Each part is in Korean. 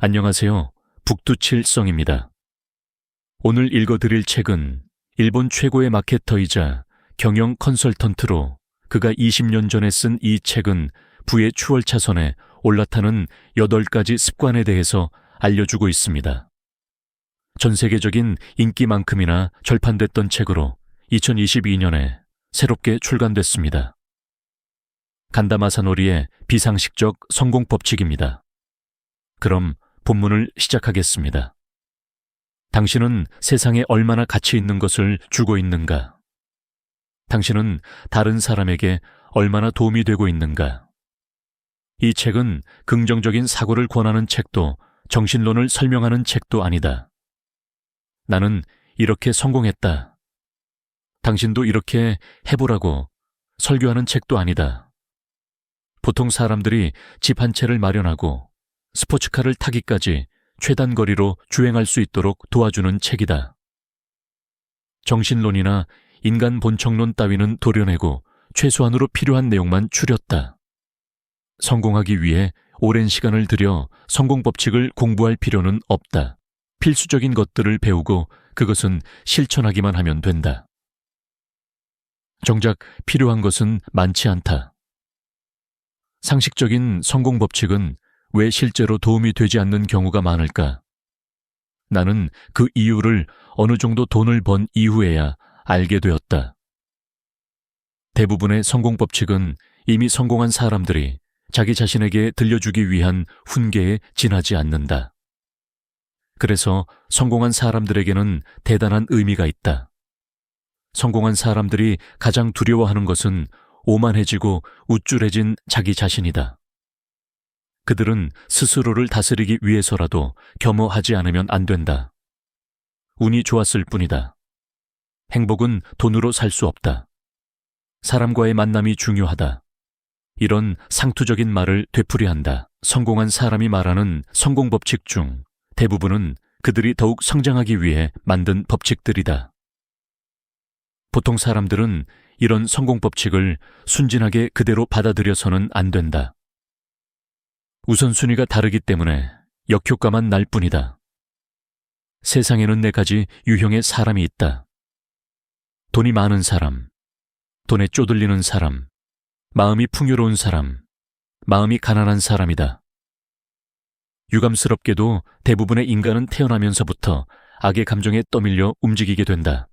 안녕하세요. 북두칠성입니다. 오늘 읽어드릴 책은 일본 최고의 마케터이자 경영 컨설턴트로 그가 20년 전에 쓴 이 책은 부의 추월차선에 올라타는 8가지 습관에 대해서 알려주고 있습니다. 전 세계적인 인기만큼이나 절판됐던 책으로 2022년에 새롭게 출간됐습니다. 간다 마사노리의 비상식적 성공 법칙입니다. 그럼 본문을 시작하겠습니다. 당신은 세상에 얼마나 가치 있는 것을 주고 있는가? 당신은 다른 사람에게 얼마나 도움이 되고 있는가? 이 책은 긍정적인 사고를 권하는 책도 정신론을 설명하는 책도 아니다. 나는 이렇게 성공했다. 당신도 이렇게 해보라고 설교하는 책도 아니다. 보통 사람들이 집 한 채를 마련하고 스포츠카를 타기까지 최단거리로 주행할 수 있도록 도와주는 책이다. 정신론이나 인간 본청론 따위는 도려내고 최소한으로 필요한 내용만 추렸다. 성공하기 위해 오랜 시간을 들여 성공 법칙을 공부할 필요는 없다. 필수적인 것들을 배우고 그것은 실천하기만 하면 된다. 정작 필요한 것은 많지 않다. 상식적인 성공 법칙은 왜 실제로 도움이 되지 않는 경우가 많을까? 나는 그 이유를 어느 정도 돈을 번 이후에야 알게 되었다. 대부분의 성공 법칙은 이미 성공한 사람들이 자기 자신에게 들려주기 위한 훈계에 지나지 않는다. 그래서 성공한 사람들에게는 대단한 의미가 있다. 성공한 사람들이 가장 두려워하는 것은 오만해지고 우쭐해진 자기 자신이다. 그들은 스스로를 다스리기 위해서라도 겸허하지 않으면 안 된다. 운이 좋았을 뿐이다. 행복은 돈으로 살 수 없다. 사람과의 만남이 중요하다. 이런 상투적인 말을 되풀이한다. 성공한 사람이 말하는 성공 법칙 중 대부분은 그들이 더욱 성장하기 위해 만든 법칙들이다. 보통 사람들은 이런 성공 법칙을 순진하게 그대로 받아들여서는 안 된다. 우선순위가 다르기 때문에 역효과만 날 뿐이다. 세상에는 4가지 유형의 사람이 있다. 돈이 많은 사람, 돈에 쪼들리는 사람, 마음이 풍요로운 사람, 마음이 가난한 사람이다. 유감스럽게도 대부분의 인간은 태어나면서부터 악의 감정에 떠밀려 움직이게 된다.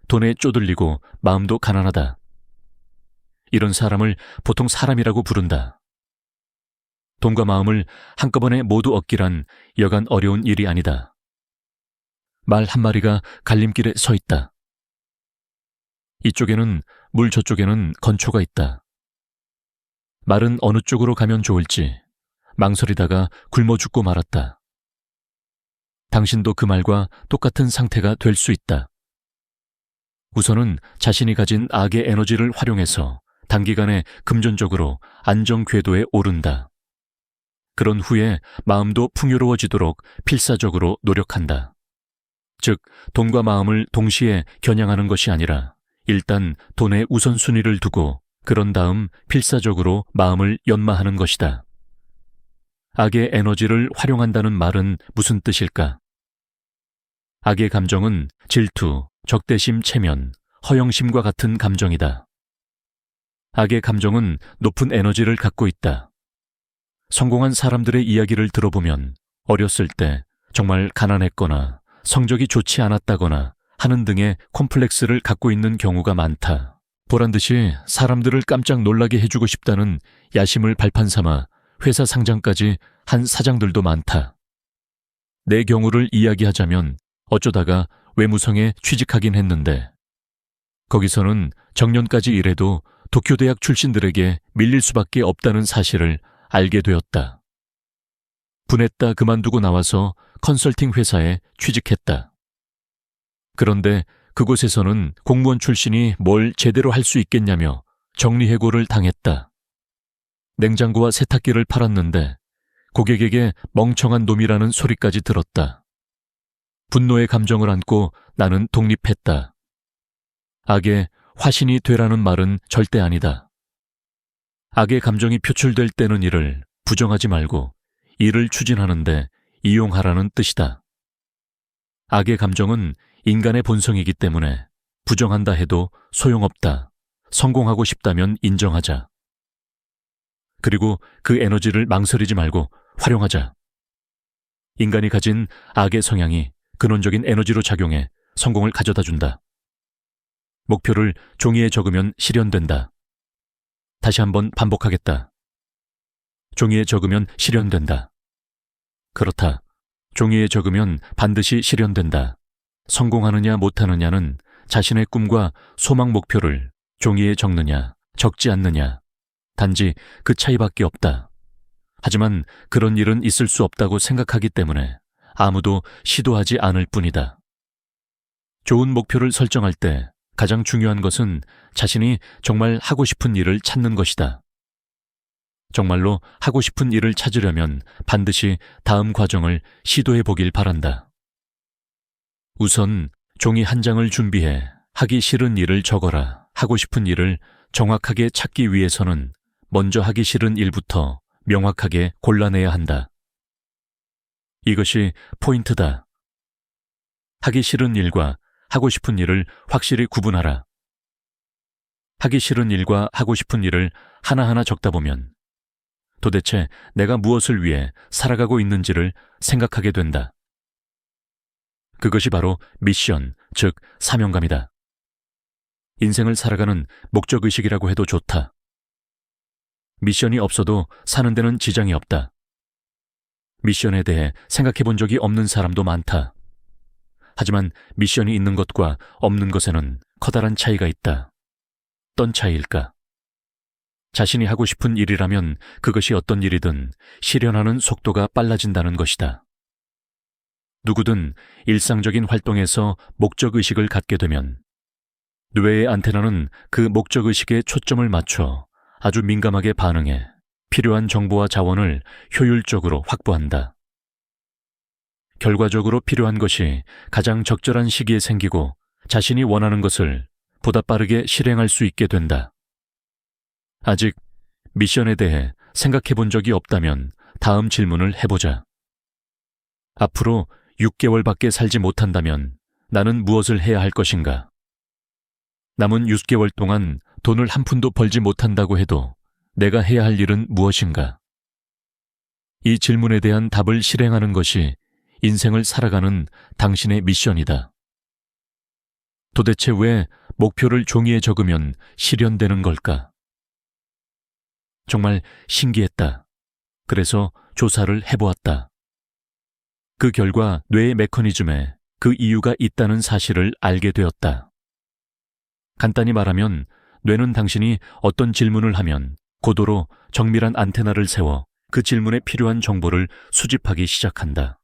돈에 쪼들리고 마음도 가난하다. 이런 사람을 보통 사람이라고 부른다. 돈과 마음을 한꺼번에 모두 얻기란 여간 어려운 일이 아니다. 말 한 마리가 갈림길에 서 있다. 이쪽에는 물 저쪽에는 건초가 있다. 말은 어느 쪽으로 가면 좋을지 망설이다가 굶어 죽고 말았다. 당신도 그 말과 똑같은 상태가 될 수 있다. 우선은 자신이 가진 악의 에너지를 활용해서 단기간에 금전적으로 안정 궤도에 오른다. 그런 후에 마음도 풍요로워지도록 필사적으로 노력한다. 즉, 돈과 마음을 동시에 겨냥하는 것이 아니라 일단 돈에 우선순위를 두고 그런 다음 필사적으로 마음을 연마하는 것이다. 악의 에너지를 활용한다는 말은 무슨 뜻일까? 악의 감정은 질투, 적대심, 체면, 허영심과 같은 감정이다. 악의 감정은 높은 에너지를 갖고 있다. 성공한 사람들의 이야기를 들어보면 어렸을 때 정말 가난했거나 성적이 좋지 않았다거나 하는 등의 콤플렉스를 갖고 있는 경우가 많다. 보란듯이 사람들을 깜짝 놀라게 해주고 싶다는 야심을 발판 삼아 회사 상장까지 한 사장들도 많다. 내 경우를 이야기하자면 어쩌다가 외무성에 취직하긴 했는데 거기서는 정년까지 일해도 도쿄대학 출신들에게 밀릴 수밖에 없다는 사실을 알게 되었다. 분했다 그만두고 나와서 컨설팅 회사에 취직했다. 그런데 그곳에서는 공무원 출신이 뭘 제대로 할 수 있겠냐며 정리해고를 당했다. 냉장고와 세탁기를 팔았는데 고객에게 멍청한 놈이라는 소리까지 들었다. 분노의 감정을 안고 나는 독립했다. 악의 화신이 되라는 말은 절대 아니다. 악의 감정이 표출될 때는 이를 부정하지 말고 이를 추진하는데 이용하라는 뜻이다. 악의 감정은 인간의 본성이기 때문에 부정한다 해도 소용없다. 성공하고 싶다면 인정하자. 그리고 그 에너지를 망설이지 말고 활용하자. 인간이 가진 악의 성향이 근원적인 에너지로 작용해 성공을 가져다 준다. 목표를 종이에 적으면 실현된다. 다시 한번 반복하겠다. 종이에 적으면 실현된다. 그렇다. 종이에 적으면 반드시 실현된다. 성공하느냐 못하느냐는 자신의 꿈과 소망 목표를 종이에 적느냐, 적지 않느냐, 단지 그 차이밖에 없다. 하지만 그런 일은 있을 수 없다고 생각하기 때문에 아무도 시도하지 않을 뿐이다. 좋은 목표를 설정할 때 가장 중요한 것은 자신이 정말 하고 싶은 일을 찾는 것이다. 정말로 하고 싶은 일을 찾으려면 반드시 다음 과정을 시도해 보길 바란다. 우선 종이 한 장을 준비해 하기 싫은 일을 적어라. 하고 싶은 일을 정확하게 찾기 위해서는 먼저 하기 싫은 일부터 명확하게 골라내야 한다. 이것이 포인트다. 하기 싫은 일과 하고 싶은 일을 확실히 구분하라. 하기 싫은 일과 하고 싶은 일을 하나하나 적다 보면 도대체 내가 무엇을 위해 살아가고 있는지를 생각하게 된다. 그것이 바로 미션, 즉 사명감이다. 인생을 살아가는 목적의식이라고 해도 좋다. 미션이 없어도 사는 데는 지장이 없다. 미션에 대해 생각해 본 적이 없는 사람도 많다. 하지만 미션이 있는 것과 없는 것에는 커다란 차이가 있다. 어떤 차이일까? 자신이 하고 싶은 일이라면 그것이 어떤 일이든 실현하는 속도가 빨라진다는 것이다. 누구든 일상적인 활동에서 목적의식을 갖게 되면 뇌의 안테나는 그 목적의식에 초점을 맞춰 아주 민감하게 반응해 필요한 정보와 자원을 효율적으로 확보한다. 결과적으로 필요한 것이 가장 적절한 시기에 생기고 자신이 원하는 것을 보다 빠르게 실행할 수 있게 된다. 아직 미션에 대해 생각해 본 적이 없다면 다음 질문을 해보자. 앞으로 6개월밖에 살지 못한다면 나는 무엇을 해야 할 것인가? 남은 6개월 동안 돈을 한 푼도 벌지 못한다고 해도 내가 해야 할 일은 무엇인가? 이 질문에 대한 답을 실행하는 것이 인생을 살아가는 당신의 미션이다. 도대체 왜 목표를 종이에 적으면 실현되는 걸까? 정말 신기했다. 그래서 조사를 해보았다. 그 결과 뇌의 메커니즘에 그 이유가 있다는 사실을 알게 되었다. 간단히 말하면 뇌는 당신이 어떤 질문을 하면 고도로 정밀한 안테나를 세워 그 질문에 필요한 정보를 수집하기 시작한다.